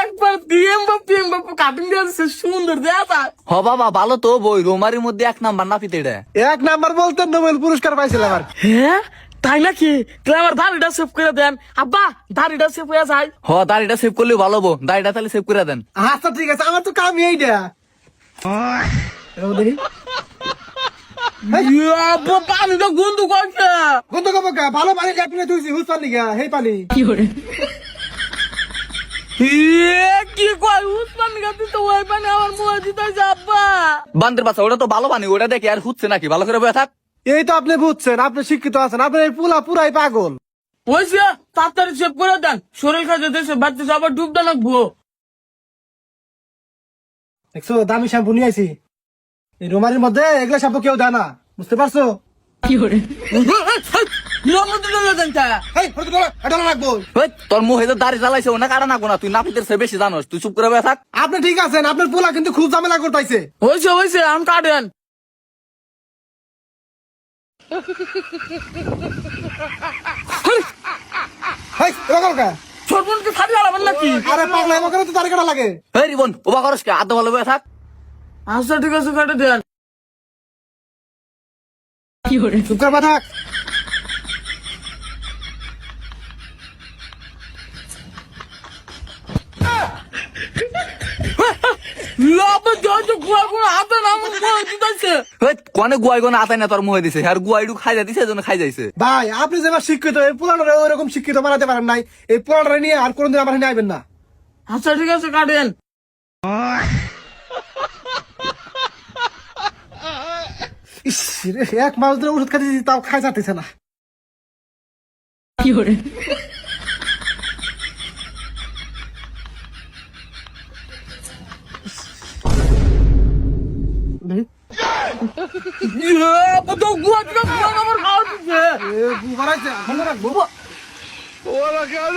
একবার কাটিং দিয়েছে সুন্দর দেখা হ বাবা ভালো তো বই রোমারির মধ্যে 1 নাম্বার নাপিত এটা। 1 নাম্বার বলতে নোবেল পুরস্কার পাইছিলাম আর। হ্যাঁ তাই নাকি? তাহলে আমার দাড়িটা সেভ করে দেন আব্বা, দাড়িটা সেভ হয়ে যায়। হ দাড়িটা সেভ করলে ভালো হবো, দাড়িটা তাহলে সেভ করে দেন। আচ্ছা ঠিক আছে, আমার তো কামই এইটা। দেখি পানিটা গন্ধ করছে। গন্ধ কবে ভালো পানি ল্যাট্রিনে ধুইছি, হুস পানি গা হেই পানি। কি কয় উসমান গাতি তো ওই পানি আমার মুখে দিতেছে আব্বা। বান্দের বাচ্চা ওটা তো ভালো পানি, ওটা দেখে আর হচ্ছে নাকি, ভালো করে বয়ে থাক। এই তো আপনি বুঝছেন, আপনি শিক্ষিত আছেন, আপনার এই পুলা পুরাই পাগল। ওইসে তাড়াতাড়ি সেভ করে দেন, শরীর খাতে দেশে বাড়তে আবার ডুবতে লাগবো। দেখছো দামি শ্যাম্পু নিয়ে আইছি, এই রোমারির মধ্যে এগুলা শ্যাম্পু কেউ দেয় না, বুঝতে পারছো? রাখবো। ওই, তোর মুখে তো দাড়ি জ্বালাইছে ওনা কাটা নাকবো না, তুই নাপিতের চেয়ে বেশি জানোস, তুই চুপ করে বয়ে থাক। আপনি ঠিক আছেন, আপনার পোলা কিন্তু খুব ঝামেলা করতেছে। ওইসে আম কাটেন। ছোট বোনকে ছাড়ি আলাবেন নাকি? আরে পাগলা এমন করে তো দাড়ি কাটা লাগে। এই রিবন ওবা করস কে, আদা ভালো বয়ে থাক। আচ্ছা ঠিক আছে কাটে দেন। চুপ করে বা থাক। কনে গুয়াই গোনা আতাই না তোর মুখে দিছে, আর গুয়াইডু খাই দিছে এজন্য খাই যাইছে। ভাই আপনি যে আমার শিক্ষিত, এই পোলাটা ওইরকম শিক্ষিত বানাতে পারেন নাই, এই পোলাটা নিয়ে আর কোনদিন আমার এখানে আইবেন না। আচ্ছা ঠিক আছে কাটেন। ইস রে, 1 মাস ধরে ওষুধ খাইতেছি তাও খাই যাতেছে না। দেখি। গুয়া আমার খাওয়া দিচ্ছে। এ, গু বাড়াইছে, ভালো রাখবো। ওরা কেন